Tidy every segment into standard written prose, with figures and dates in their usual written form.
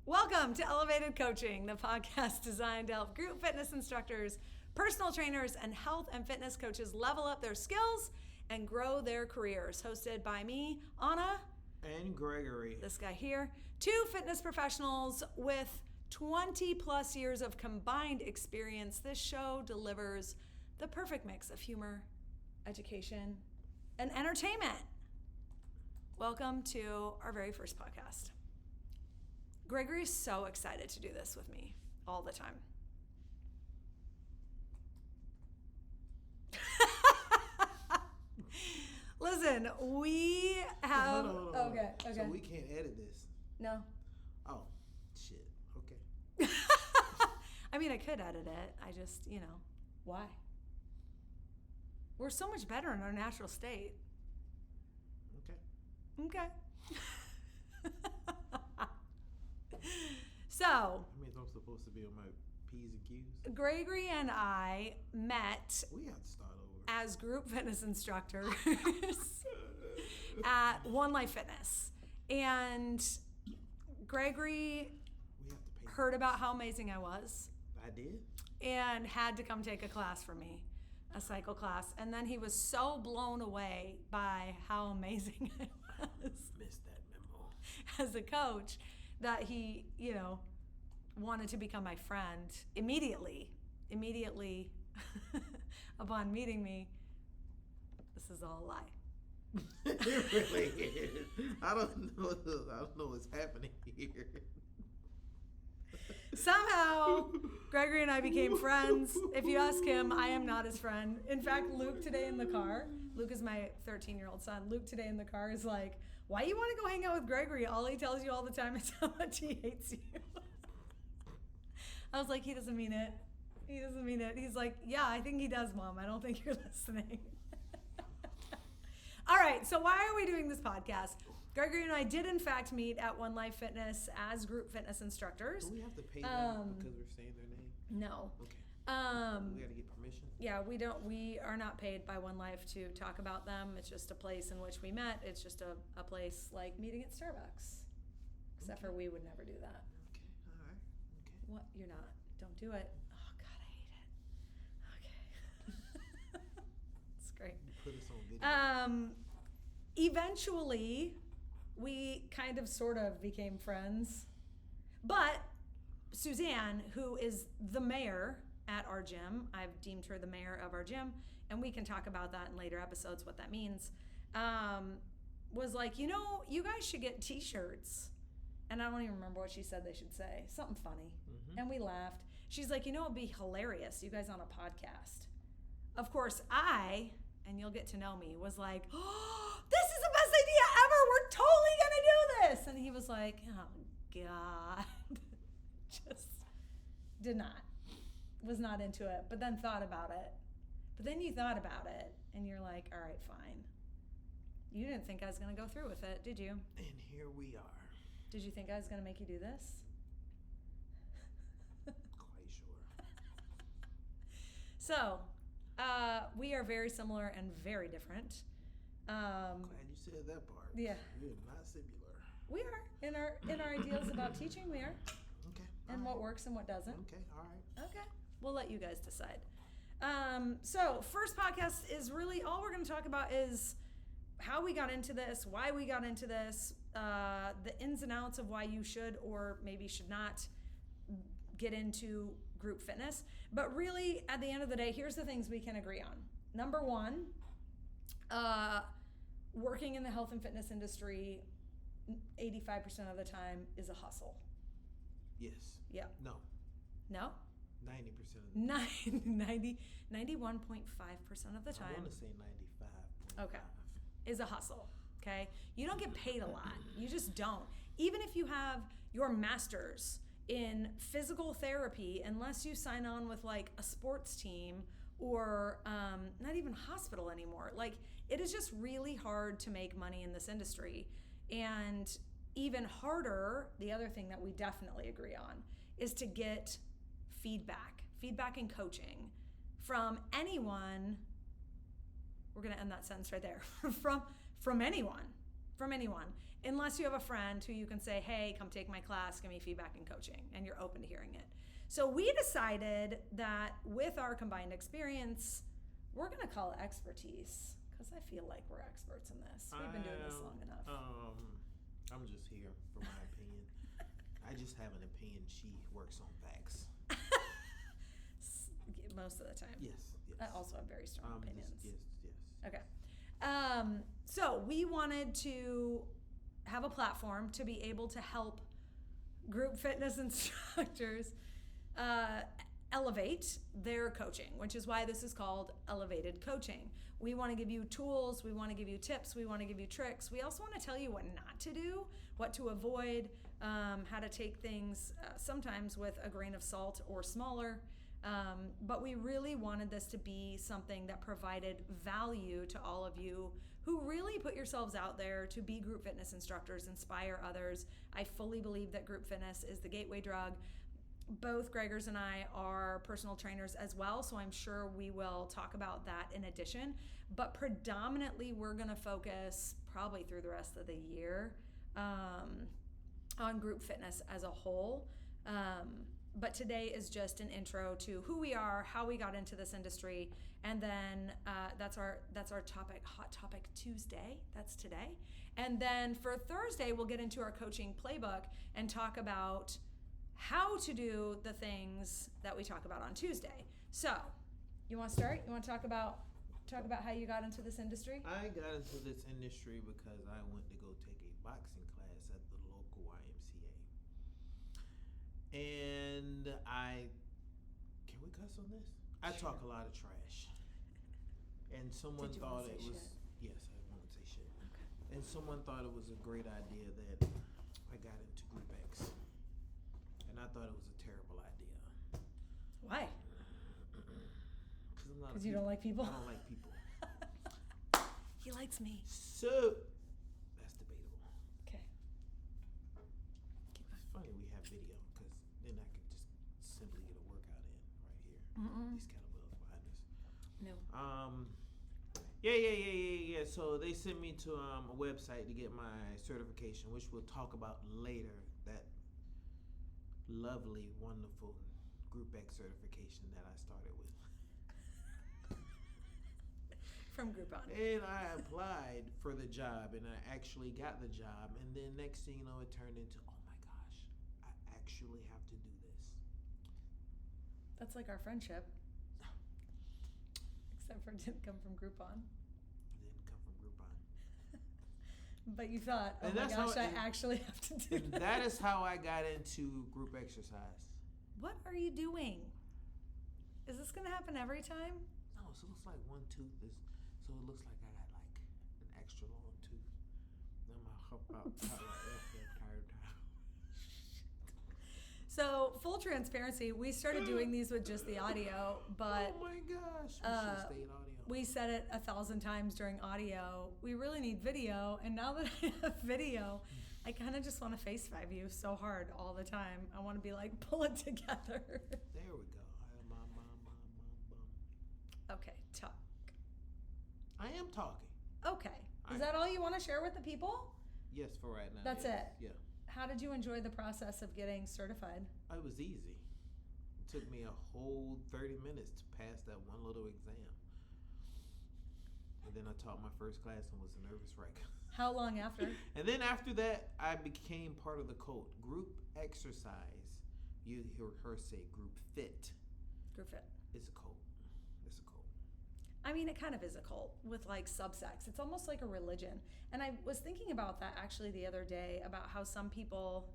Welcome to Elevated Coaching, the podcast designed to help group fitness instructors, personal trainers, and health and fitness coaches level up their skills and grow their careers. Hosted by me, Anna. And Gregory. This guy here. Two fitness professionals with 20 plus years of combined experience. This show delivers the perfect mix of humor, education, and entertainment. Welcome to our very first podcast. Gregory is so excited to do this with me all the time. Listen, we have... Hold on. Okay. So we can't edit this? No. Oh, shit. Okay. I mean, I could edit it. I just, why? We're so much better in our natural state. Okay. So, I mean, I'm supposed to be on my P's and Q's. Gregory and I met We have to start over. as group fitness instructors at One Life Fitness. And Gregory We have to pay. heard about how amazing I was I did? and had to come take a class from me, a cycle class. And then he was so blown away by how amazing I was Missed that memo. as a coach that he, wanted to become my friend immediately upon meeting me. This is all a lie. It really is. I don't know what's happening here. Somehow, Gregory and I became friends. If you ask him, I am not his friend. In fact, Luke today in the car, Luke is my 13-year-old son. Luke today in the car is like, why you want to go hang out with Gregory? All he tells you all the time is how much he hates you. I was like, he doesn't mean it. He doesn't mean it. He's like, yeah, I think he does, Mom. I don't think you're listening. All right, so why are we doing this podcast? Gregory and I did, in fact, meet at One Life Fitness as group fitness instructors. Do we have to pay them because we're saying their name? No. Okay. We got to get permission? Yeah, we are not paid by One Life to talk about them. It's just a place in which we met. It's just a place like meeting at Starbucks. Except for we would never do that. Okay. All right. Okay. What? You're not. Don't do it. Oh, God, I hate it. Okay. It's great. You put us on video. Eventually, we kind of sort of became friends. But Suzanne, who is the mayor at our gym, I've deemed her the mayor of our gym, and we can talk about that in later episodes, what that means, was like, you guys should get t-shirts. And I don't even remember what she said they should say. Something funny. Mm-hmm. And we laughed. She's like, it'd be hilarious, you guys on a podcast. Of course, and you'll get to know me, was like, oh, this is the best idea ever. We're totally going to do this. And he was like, oh, God. Just did not. Was not into it, but then thought about it. But then you thought about it, and you're like, all right, fine. You didn't think I was going to go through with it, did you? And here we are. Did you think I was going to make you do this? Quite sure. So, we are very similar and very different. Glad you said that part. Yeah. You're not similar. We are in our ideas about teaching. We are, Okay. and what works and what doesn't. Okay. All right. Okay, we'll let you guys decide. So, first podcast is really all we're going to talk about is how we got into this, why we got into this, the ins and outs of why you should or maybe should not get into group fitness. But really, at the end of the day, here's the things we can agree on. Number one, working in the health and fitness industry 85% of the time is a hustle. Yes. Yeah. No. No? 90% of the 91.5% of the I time want to say 95. Okay. is a hustle, okay? You don't get paid a lot. You just don't. Even if you have your master's in physical therapy, unless you sign on with like a sports team or not even hospital anymore. Like, it is just really hard to make money in this industry. And even harder, the other thing that we definitely agree on, is to get feedback and coaching from anyone. We're going to end that sentence right there. from anyone. unless you have a friend who you can say, hey, come take my class, give me feedback and coaching, and you're open to hearing it. So we decided that with our combined experience, we're going to call it expertise, because I feel like we're experts in this. We've been doing this long enough. I'm just here for my opinion. I just have an opinion. She works on facts. Most of the time. Yes. I also have very strong opinions. Yes. Okay. So we wanted to have a platform to be able to help group fitness instructors elevate their coaching, which is why this is called Elevated Coaching. We want to give you tools, we want to give you tips, we want to give you tricks. We also want to tell you what not to do, what to avoid, how to take things sometimes with a grain of salt or smaller. But we really wanted this to be something that provided value to all of you who really put yourselves out there to be group fitness instructors, inspire others. I fully believe that group fitness is the gateway drug. Both Gregors and I are personal trainers as well, so I'm sure we will talk about that in addition. But predominantly, we're going to focus probably through the rest of the year on group fitness as a whole. But today is just an intro to who we are, how we got into this industry, and then that's our topic, Hot Topic Tuesday. That's today. And then for Thursday, we'll get into our coaching playbook and talk about how to do the things that we talk about on Tuesday. So, you want to start? You want to talk about how you got into this industry? I got into this industry because I went to go take a boxing class at the local YMCA. And can we cuss on this? I talk a lot of trash. And someone thought it was, yes, I won't say shit. Okay. And someone thought it was a great idea that I got into Group X. And I thought it was a terrible idea. Why? Because you don't like people? I don't like people. He likes me. So, that's debatable. Okay. It's funny we have video, because then I could just simply get a workout in right here. Mm-mm. These kettlebells behind us. No. Yeah. So they sent me to a website to get my certification, which we'll talk about later. That lovely, wonderful Group X certification that I started with. From Groupon. And I applied for the job, and I actually got the job. And then next thing you know, it turned into, oh my gosh, I actually have to do this. That's like our friendship. Except for it didn't come from Groupon. It didn't come from Groupon. But you thought, oh And my that's gosh, how I actually have to do And that is how I got into group exercise. What are you doing? Is this going to happen every time? No, so it looks like one tooth is, so it looks like I got like an extra long tooth. Then my So, full transparency, we started doing these with just the audio, but oh my gosh, we should have stayed audio. we said it 1,000 times during audio. We really need video, and now that I have video, I kind of just want to FaceTime you so hard all the time. I want to be like, pull it together. There we go. Okay, talk. I am talking. Okay. Is that all you want to share with the people? Yes, for right now. That's yes. it? Yeah. How did you enjoy the process of getting certified? It was easy. It took me a whole 30 minutes to pass that one little exam. And then I taught my first class and was a nervous wreck. How long after? And then after that, I became part of the cult. Group exercise. You hear her say group fit. Group fit. It's a cult. It's a cult. I mean, it kind of is a cult with like subsects. It's almost like a religion. And I was thinking about that actually the other day, about how some people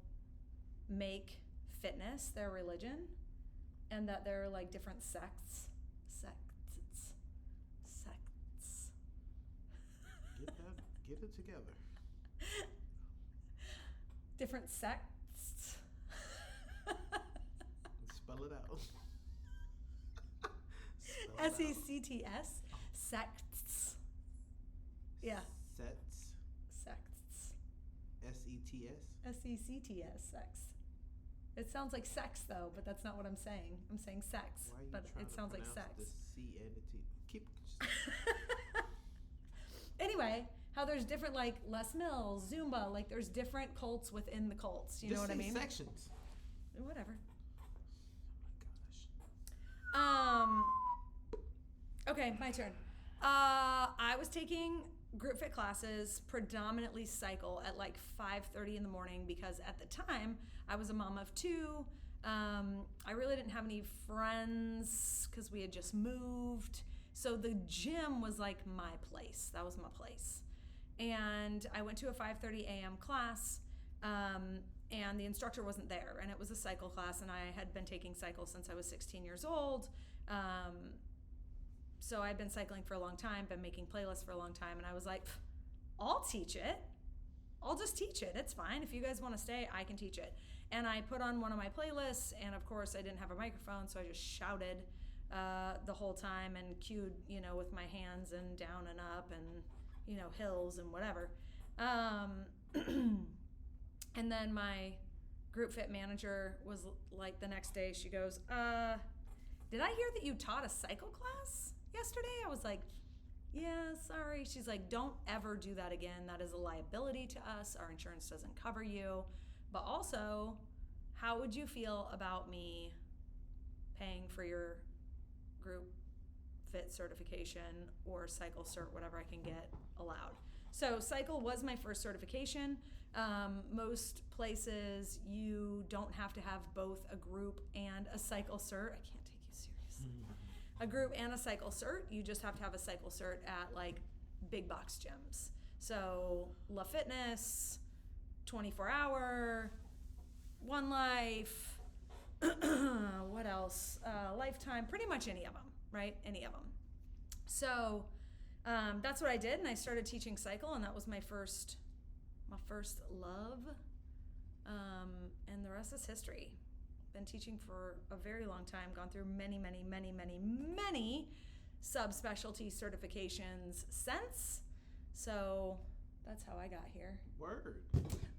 make fitness their religion, and that there are like different sects. Get it together. Different sects. Spell it out. S-E-C-T-S. Sects. Yeah. Sets. Sects. S-E-T-S. S-E-C-T-S. Sex. It sounds like sex though, but that's not what I'm saying. I'm saying sex, Why are you but trying it to sounds like pronounce sex. the C and the T? Keep. Anyway, how there's different, like, Les Mills, Zumba, like, there's different cults within the cults. You know what I mean? Sections. Whatever. Oh my gosh. Okay, my turn. I was taking group fit classes, predominantly cycle, at like 5:30 in the morning because at the time I was a mom of two. I really didn't have any friends because we had just moved. So the gym was like my place. That was my place. And I went to a 5:30 a.m. class, and the instructor wasn't there. And it was a cycle class, and I had been taking cycle since I was 16 years old. So I'd been cycling for a long time, been making playlists for a long time, and I was like, I'll teach it. I'll just teach it. It's fine. If you guys want to stay, I can teach it. And I put on one of my playlists, and of course I didn't have a microphone, so I just shouted the whole time and cued, with my hands and down and up and, hills and whatever. And then my group fit manager was like, the next day, she goes, did I hear that you taught a cycle class yesterday? I was like, yeah, sorry. She's like, don't ever do that again. That is a liability to us. Our insurance doesn't cover you. But also, how would you feel about me paying for your group fit certification or cycle cert, whatever I can get allowed? So cycle was my first certification. Most places you don't have to have both a group and a cycle cert. I can't take you serious. A group and a cycle cert. You just have to have a cycle cert at like big box gyms. So La Fitness, 24 Hour, One Life, what else? Lifetime, pretty much any of them, right? Any of them. So that's what I did, and I started teaching cycle, and that was my first love, and the rest is history. Been teaching for a very long time, gone through many subspecialty certifications since. So that's how I got here. Word.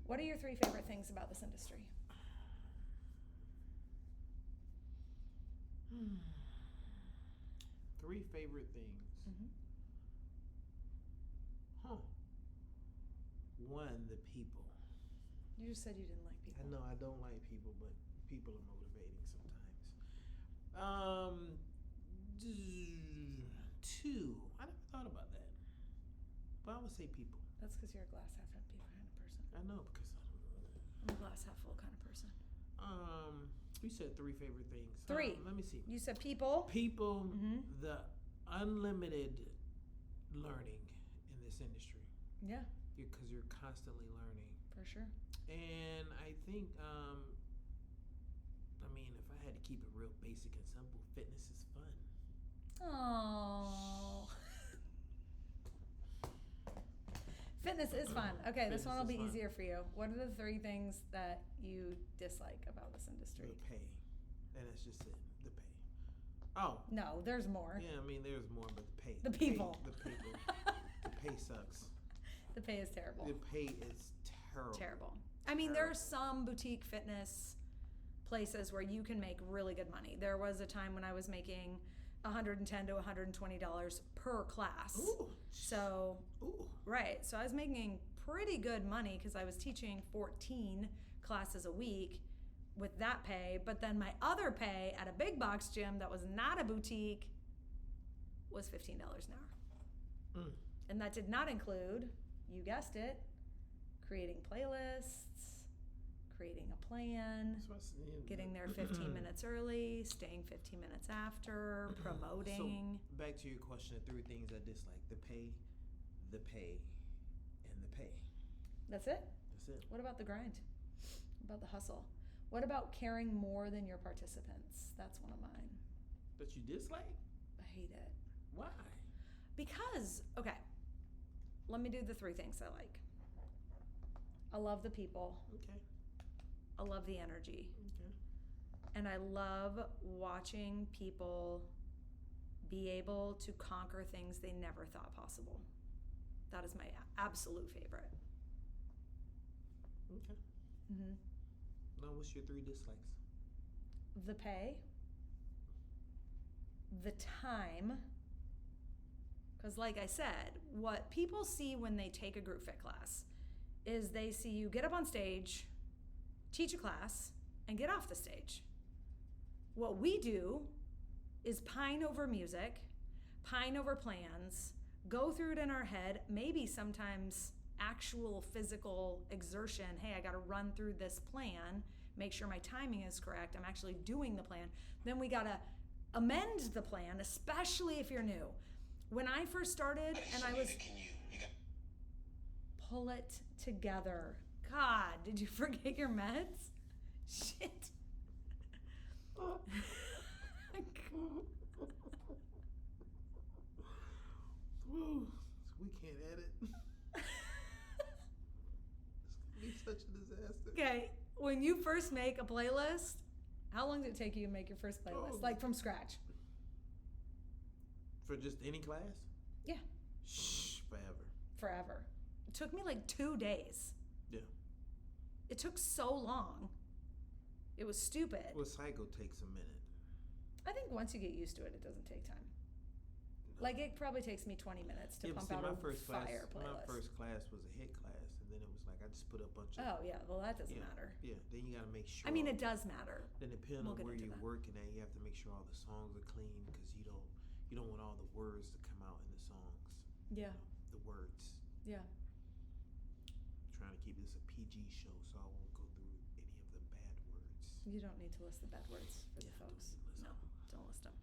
What are your 3 favorite things about this industry? 3 favorite things. Mm-hmm. One, the people. You just said you didn't like people. I know I don't like people, but people are motivating sometimes. 2, I never thought about that, but I would say people. That's because you're a glass half empty kind of person. I know, because I'm a glass half full kind of person. You said 3 favorite things. 3. Let me see. You said people. People, Mm-hmm. the unlimited learning in this industry. Yeah. Because you're constantly learning. For sure. And I think, if I had to keep it real basic and simple, fitness is fun. Oh. Fitness is fun. Okay, this one will be easier for you. What are the 3 things that you dislike about this industry? The pay. And that's just it. The pay. Oh. No, there's more. Yeah, there's more, but the pay. The people. The people. The pay sucks. The pay is terrible. The pay is terrible. Terrible. There are some boutique fitness places where you can make really good money. There was a time when I was making $110 to $120 per class. Ooh. So, right. So I was making pretty good money because I was teaching 14 classes a week with that pay. But then my other pay at a big box gym that was not a boutique was $15 an hour. And that did not include, you guessed it, creating playlists, creating a plan, getting there 15 minutes early, staying 15 minutes after, promoting. So back to your question of 3 things I dislike: the pay, and the pay. That's it? That's it. What about the grind? What about the hustle? What about caring more than your participants? That's one of mine. That you dislike? I hate it. Why? Because, okay, let me do the 3 things I like. I love the people. Okay. I love the energy. Okay. And I love watching people be able to conquer things they never thought possible. That is my absolute favorite. Okay. Mm-hmm. Now, what's your 3 dislikes? The pay, the time, Because like I said, what people see when they take a group fit class is they see you get up on stage, teach a class, and get off the stage. What we do is pine over music, pine over plans, go through it in our head, maybe sometimes actual physical exertion. Hey, I got to run through this plan, make sure my timing is correct. I'm actually doing the plan. Then we got to amend the plan, especially if you're new. When I first started and I was pull it together. God, did you forget your meds? Shit. Woo. We can't edit. It's gonna be such a disaster. Okay, when you first make a playlist, how long did it take you to make your first playlist? Like from scratch? For just any class? Yeah. Shh, Forever. It took me like 2 days. Yeah. It took so long. It was stupid. Well, Psycho takes a minute. I think once you get used to it, it doesn't take time. No. Like it probably takes me 20 minutes to pump out a fire playlist. My first class was a hit class, and then it was like I just put a bunch of. Oh yeah, well that doesn't matter. Yeah, then you gotta make sure. I mean, it does matter. Then depending We'll on get where into you're that. working at, you have to make sure all the songs are clean because you don't want all the words to come out in the songs. Yeah. The words. Yeah. Trying to keep this a PG show, so I won't go through any of the bad words. You don't need to list the bad words for the folks. No, don't list them.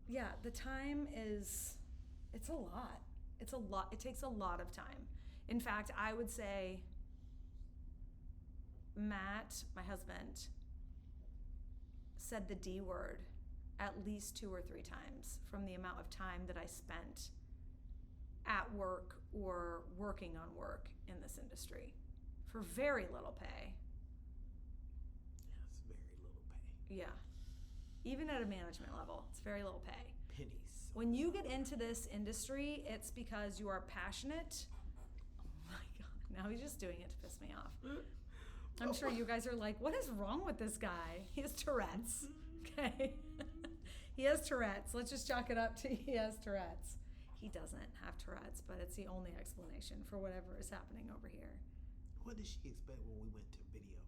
Yeah, the time it's a lot. It's a lot. It takes a lot of time. In fact, I would say Matt, my husband, said the D word at least 2 or 3 times from the amount of time that I spent at work or working on work in this industry for very little pay. Yeah, it's very little pay. Yeah. Even at a management level, it's very little pay. Pennies. When you get into this industry, it's because you are passionate. Oh my God. Now he's just doing it to piss me off. I'm sure you guys are like, what is wrong with this guy? He has Tourette's. Okay. He has Tourette's. Let's just chalk it up to he has Tourette's. He doesn't have Tourette's, but it's the only explanation for whatever is happening over here. What did she expect when we went to video?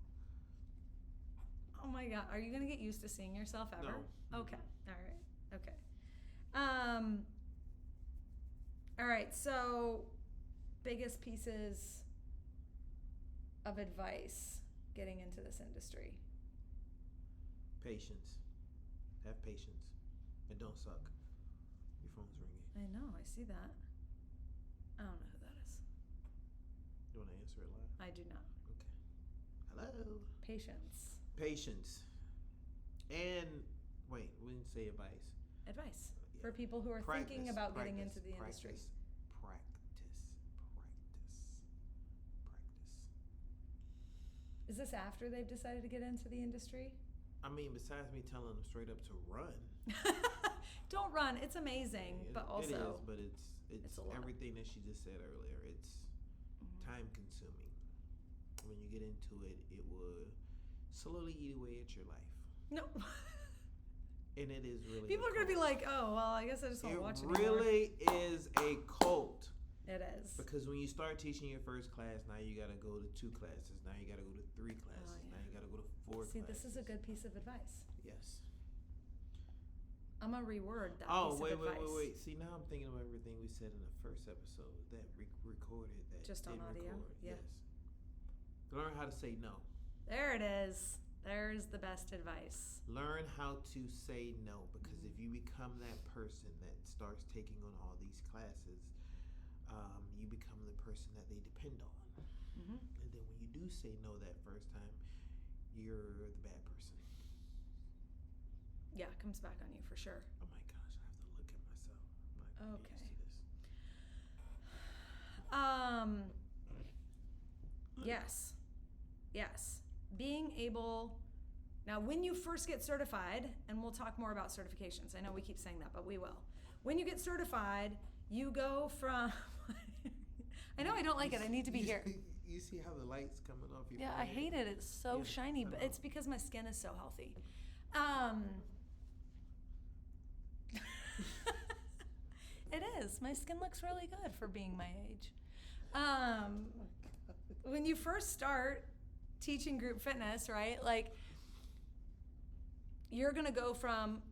Oh my God. Are you going to get used to seeing yourself ever? No. Okay. All right. Okay. All right. So, biggest pieces of advice getting into this industry. Patience. Have patience. And don't suck. Your phone's ringing. I know. I see that. I don't know who that is. You want to answer it live? I do not. Okay. Hello. Patience. Patience. And wait, we didn't say advice. Advice Yeah. for people who are thinking about getting into the industry. Practice. Is this after they've decided to get into the industry? I mean, besides me telling them straight up to run. Don't run. It's amazing, but also it is, but it's a lot. everything that she just said earlier. It's time consuming. When you get into it, it will slowly eat away at your life. No. And it is really. People are gonna be like, "Oh, well, I guess I just won't watch it It anymore." really is a cult. It is. Because when you start teaching your first class, now you got to go to 2 classes. Now you got to go to 3 classes. yeah. Now you got to go to 4 See, classes. this is a good piece of advice. Yes. I'm gonna reword that Oh, piece wait, of advice. wait. See, now I'm thinking of everything we said in the first episode that recorded. That Just on didn't audio? record. Yeah. Yes. Learn how to say no. There it is. There's the best advice. Learn how to say no, because if you become that person that starts taking on all these classes, you become the person that they depend on. Mm-hmm. And then when you do say no that first time, you're the bad person. Yeah, it comes back on you for sure. Oh my gosh, I have to look at myself. I'm not Okay. used to this. Yes. Yes. Being able, now when you first get certified, and we'll talk more about certifications. I know we keep saying that, but we will. When you get certified, you go from, I know I don't like it. I need to be here. You see how the light's coming off your Yeah, I forehead? hate it. It's so Yeah, shiny, I but know. it's because my skin is so healthy. It is. My skin looks really good for being my age. When you first start teaching group fitness, right? Like, you're gonna go from,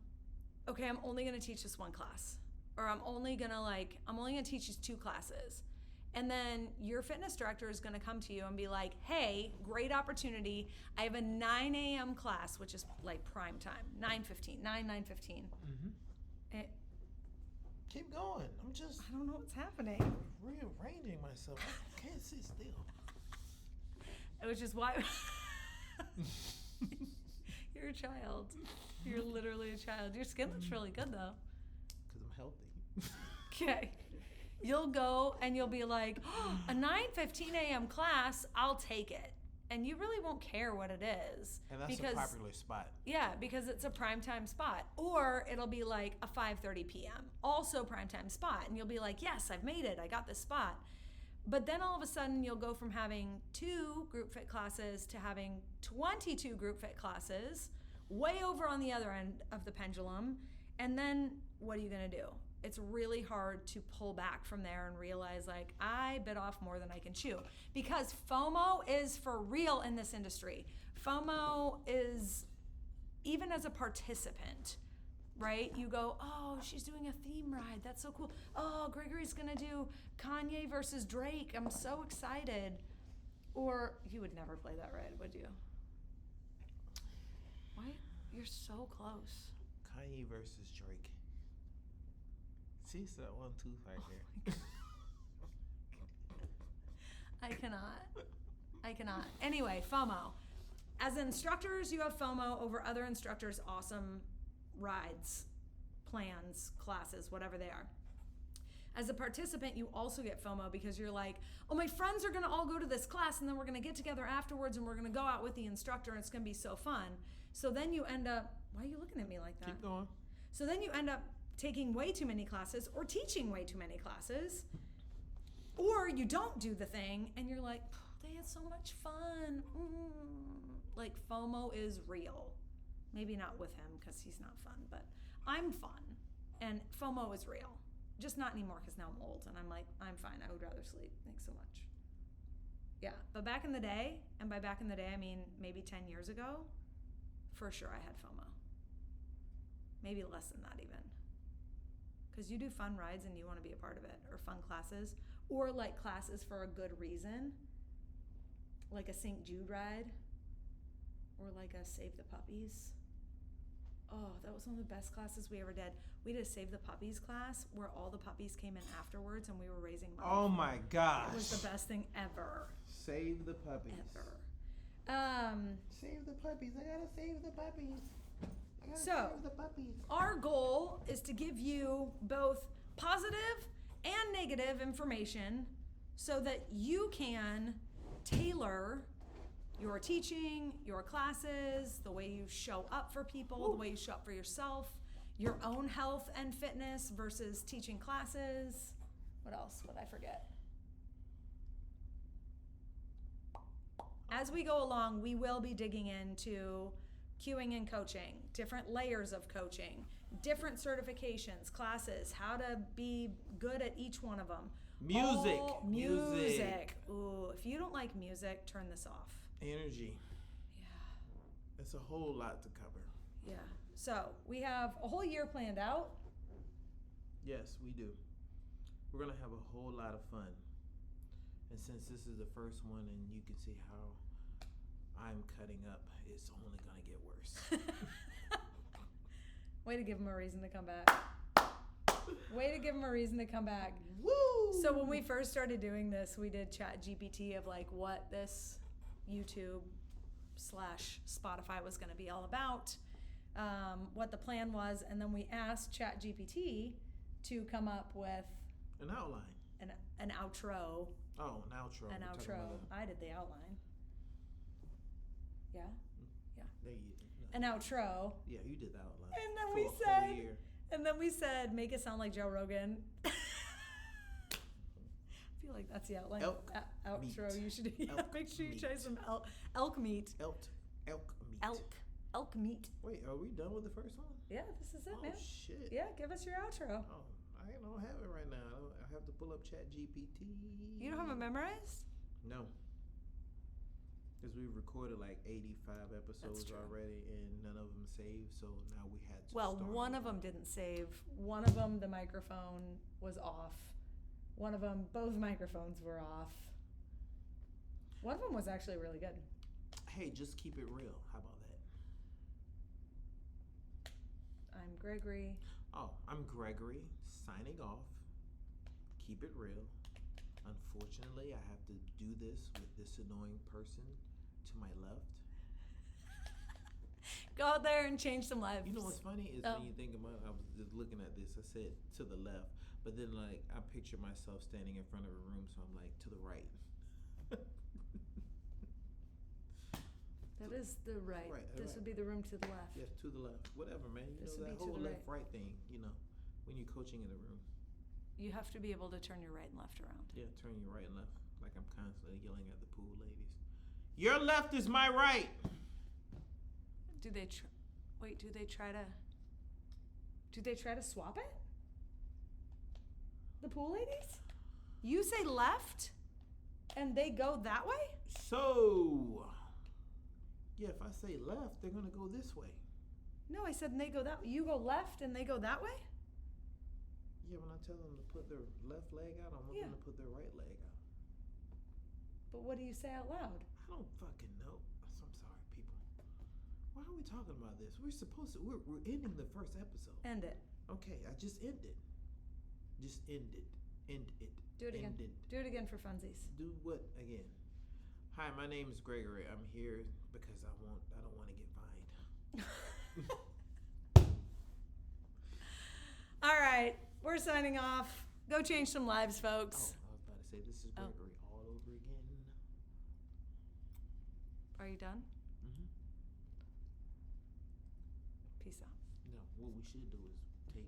okay, I'm only gonna teach this one class, or I'm only gonna teach these 2 classes. And then your fitness director is gonna come to you and be like, hey, great opportunity. I have a 9 a.m. class, which is like prime time, 9:15. Mm-hmm. Keep going. I don't know what's happening. Rearranging myself. I can't sit still. Which is why you're a child. You're literally a child. Your skin looks really good though. Because I'm healthy. Okay. You'll go and you'll be like, oh, a 9:15 a.m. class, I'll take it. And you really won't care what it is. And that's a popular spot. Yeah, because it's a primetime spot. Or it'll be like a 5:30 p.m. also primetime spot. And you'll be like, yes, I've made it. I got this spot. But then all of a sudden you'll go from having 2 group fit classes to having 22 group fit classes, way over on the other end of the pendulum. And then what are you gonna do? It's really hard to pull back from there and realize, like, I bit off more than I can chew. Because FOMO is for real in this industry. FOMO is, even as a participant, right? You go, oh, she's doing a theme ride. That's so cool. Oh, Gregory's gonna do Kanye versus Drake. I'm so excited. Or you would never play that ride, would you? Why? You're so close. Kanye versus Drake. See, it's that 1 tooth right there. I cannot. Anyway, FOMO. As instructors, you have FOMO over other instructors' awesome rides, plans, classes, whatever they are. As a participant, you also get FOMO because you're like, oh, my friends are gonna all go to this class and then we're gonna get together afterwards and we're gonna go out with the instructor and it's gonna be so fun. So then you end up, why are you looking at me like that? Keep going. So then you end up taking way too many classes or teaching way too many classes, or you don't do the thing and you're like, oh, they had so much fun. Like, FOMO is real. Maybe not with him because he's not fun, but I'm fun, and FOMO is real. Just not anymore because now I'm old and I'm like, I'm fine. I would rather sleep. Thanks so much. Yeah, but back in the day, and by back in the day I mean maybe 10 years ago, for sure I had FOMO. Maybe less than that even. Because you do fun rides and you want to be a part of it, or fun classes, or like classes for a good reason, like a St. Jude ride, or like a Save the Puppies. Oh, that was one of the best classes we ever did. We did a Save the Puppies class where all the puppies came in afterwards and we were raising money. Oh my gosh. It was the best thing ever. Save the puppies. Ever. Save the puppies. I gotta save the puppies. So, our goal is to give you both positive and negative information so that you can tailor your teaching, your classes, the way you show up for people, the way you show up for yourself, your own health and fitness versus teaching classes. What else would I forget? As we go along, we will be digging into cueing and coaching, different layers of coaching, different certifications, classes, how to be good at each one of them. Music. Ooh, if you don't like music, turn this off. Energy. Yeah. It's a whole lot to cover. Yeah. So we have a whole year planned out. Yes, we do. We're going to have a whole lot of fun. And since this is the first one and you can see how I'm cutting up, it's only going to get worse. Way to give him a reason to come back. Way to give him a reason to come back. Woo! So when we first started doing this, we did chat GPT of like what this YouTube / Spotify was going to be all about, what the plan was, and then we asked chat GPT to come up with an outline. An outro. Oh, an outro. An outro. I did the outline. Yeah? Yeah. There you go. An outro. Yeah, you did the outline. And then we said, make it sound like Joe Rogan. I feel like that's the outline. Outro. Meat. You should Elk make sure you meat. try some elk meat. Elk meat. Elk elk meat. Wait, are we done with the first one? Yeah, this is it, Oh man. shit. Yeah, give us your outro. Oh, I don't have it right now. I have to pull up Chat GPT. You don't have it memorized? No. Because we've recorded like 85 episodes true. already, and none of them saved. So now we had to. Well, start one of over. them didn't save. One of them, the microphone was off. One of them, both microphones were off. One of them was actually really good. Hey, just keep it real. How about that? I'm Gregory. Oh, I'm Gregory, signing off. Keep it real. Unfortunately, I have to do this with this annoying person to my left. Go out there and change some lives. You know what's funny is when you think about it, I was just looking at this, I said to the left, but then like I picture myself standing in front of a room, so I'm like to the right. That is the right. This would be the room to the left. Yes, to the left. Whatever, man. You This know would that be to whole the left-right thing, you know, when you're coaching in a room. You have to be able to turn your right and left around. Yeah, turn your right and left. Like I'm constantly yelling at the pool ladies. Your left is my right. Do they wait, do they try to swap it? The pool ladies? You say left and they go that way? So, yeah, if I say left, they're gonna go this way. No, I said and they go that way. You go left and they go that way? Yeah, when I tell them to put their left leg out, I want them to put their right leg out. But what do you say out loud? I don't fucking know. I'm sorry, people. Why are we talking about this? We're supposed to. We're ending the first episode. End it. Okay, I just ended. Just end it. End it. Do it again. Ended. Do it again for funsies. Do what again? Hi, my name is Gregory. I'm here because I don't want to get fined. All right, we're signing off. Go change some lives, folks. Oh, I was about to say this is Gregory all over again. Are you done? Mm-hmm. Peace out. No, what we should do is take